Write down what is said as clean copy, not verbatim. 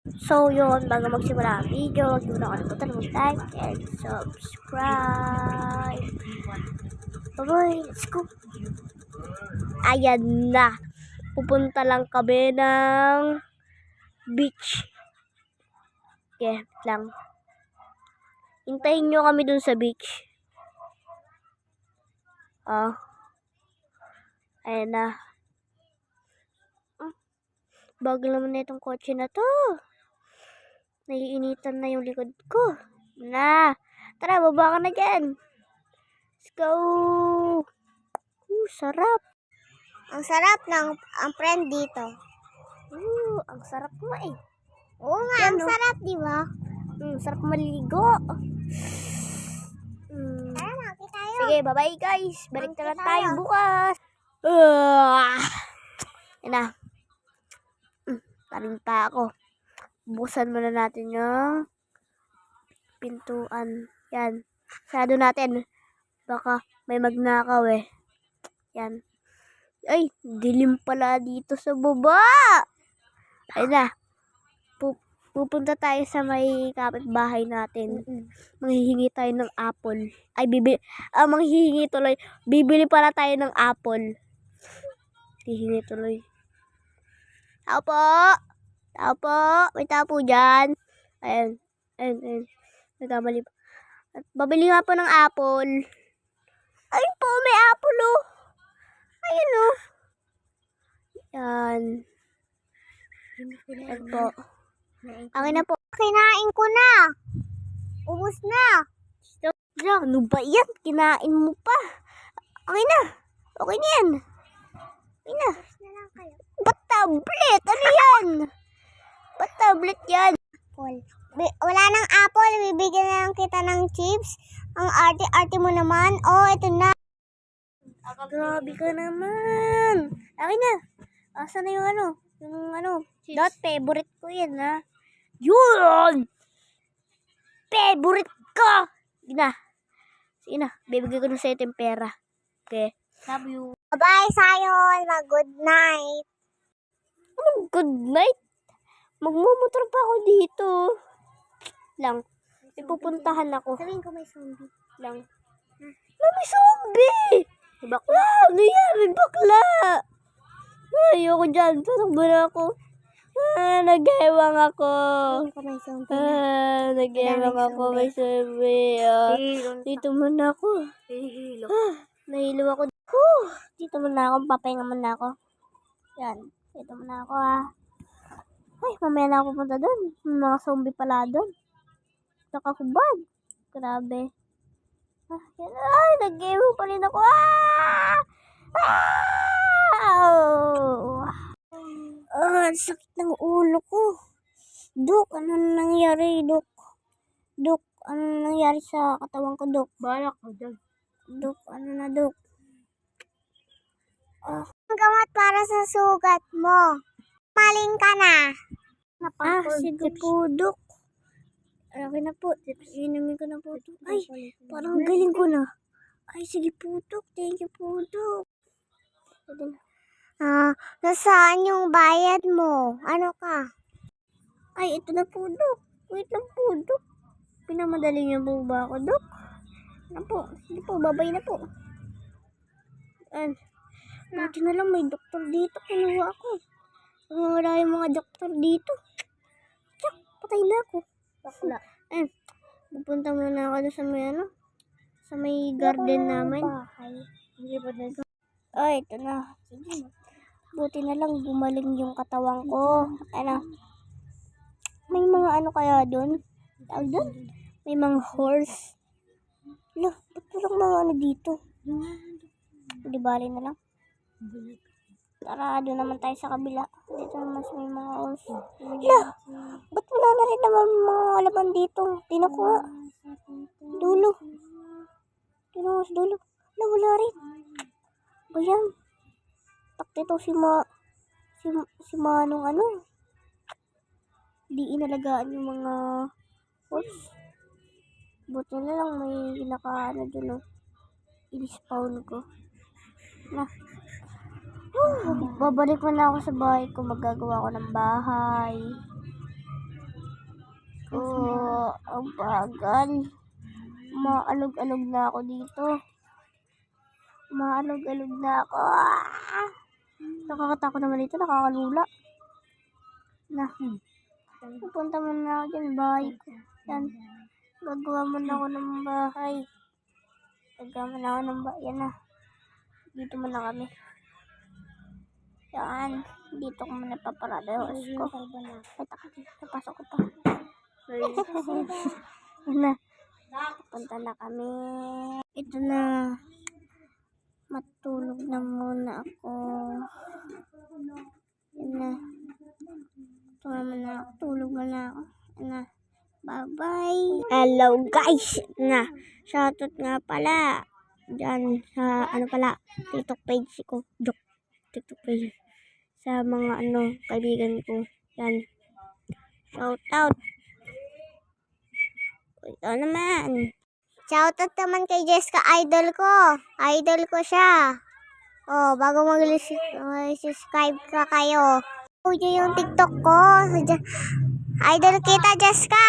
So yun, bago magsimula ang video, huwag nyo na kalimutan mag-like and subscribe. Bye-bye, let's go. Ayan na. Pupunta lang kami ng beach. Okay, lang. Hintayin nyo kami dun sa beach. Ayan na. Bago naman na itong kotse na to. Naiinitan na yung likod ko. Na. Tara, baba ka na dyan. Let's go. Sarap. Ang sarap ng ang friend dito. Ang sarap mo eh. Oo nga, Yan, ang no? sarap, di ba? Sarap maligo. Tara na, okay tayo. Sige, bye-bye guys. Balik na lang tayo tayo. bukas. Yan na. Taring pa ako. Buksan muna natin yung pintuan. Yan. Sarado natin. Baka may magnakaw eh. Yan. Ay, dilim pala dito sa baba. Ayun na. Pupunta tayo sa may kapitbahay natin. Manghihingi tayo ng apple. Ay, manghihingi tuloy. Bibili pala tayo ng apple. Hihingi tuloy. Tao po. Tao po. May tao po dyan. Ayan. Ayan. Nagkamali pa. At babili nga po ng apple. Ayun po, may apple oh. Ayun oh. Yan. Ayan po. Akin na po. Kinain ko na. Ubus na. Ano ba yan? Kinain mo pa. Okay na. Okay na yan. Okay na. Ba't tablet? Ano yan? Ba't tablet yan? Wala nang apple. Bibigyan na lang kita ng chips. Ang arte-arte mo naman. Oh, ito na. Grabe ka naman. Akin na. Asa na yung ano? Yung ano? Dot favorite ko yan ha. Yun! Favorite ko! Sige na. Sige na. Bibigay ko na sa'yo yung pera. Okay. Love you. Bye, Sayon. Mag-good night. Anong good night? Magmumotor pa ako dito. Lang. May pupuntahan ako. Sabihin ko may zombie. Lang. May zombie! May bakla. Ano yan? May bakla. Ayoko dyan. Patakbo na ako. Nag-ewang ako. Sabihin ko may zombie. Nag-ewang ako. May zombie. Dito muna ako. Nahilo ako. Dito muna ako. Papahinga muna ako. Yan. Dito muna ako Ay, mamaya na ako pupunta doon. May mga zombie pala doon. Nakakubad. Grabe. Yan. Ay, nag-ewang pa rin ako. Ang sakit ng ulo ko. Dok, ano nangyari, Dok? Dok, ano nangyari sa katawan ko, Dok? Balak ko dyan. Dok, ano na, Dok? Ang gamot para sa sugat mo. Maling ka na. Sige po, Dok. Okay na po. Inumin ko na po. Ay, parang galing ko na. Ay, sige po, Dok. Thank you po, Dok. Nasaan yung bayad mo? Ano ka? Ay, ito na po, Dok. Wait lang po, Dok. Pinamadali niyo po ba ako, Dok? Ano po? Sige po, babay na po. Buti na lang may doktor dito. Kinuha ako. Wala yung mga doktor dito. Tsak, patay na ako. Bakla. Pupunta muna ako sa may sa may garden namin. Ay, ito na. Sige. Buti na lang gumaling yung katawan ko. May mga ano kaya doon? Tawag doon? May mga horse. Ba't walang mga ano dito? Di bali na lang. Tara, doon naman tayo sa kabila. Dito naman may mga horse. Ba't wala na rin naman mga laman dito? Tingnan ko nga. Dulo. Tingnan ko sa dulo. Wala rin. Ba yan? Takti to si Manong Di inalagaan yung mga horse. Buti na lang may dun i-spawn ko. Babalik mo na ako sa bahay ko. Magagawa ko ng bahay. Mabagal. Maalog-alog na ako dito. Maalog-alog na ako. Ah! Nakakatakot naman dito, nakakalula. Na. Pupunta muna ako dyan, bahay ko. Yan. Gagawa muna ako ng bahay. Gagawa muna ako ng bahay. Yan na. Dito muna kami. Yan. Dito ko muna paparada yung oras ko. Ay, napasok ko pa. Yan na. Punta na kami. Ito na. Matulog na muna ako. Yan na. Tulog na ako. Yan na. Bye-bye. Hello guys. Na. Shoutout nga pala. Diyan sa TikTok page ko. TikTok page. Sa mga kaibigan ko. Yan. Shoutout. Ito naman. Shoutout naman kay Jessica, idol ko. Idol ko siya. Oh, bago mag-subscribe ka kayo. Yung TikTok ko. Idol kita, Jessica.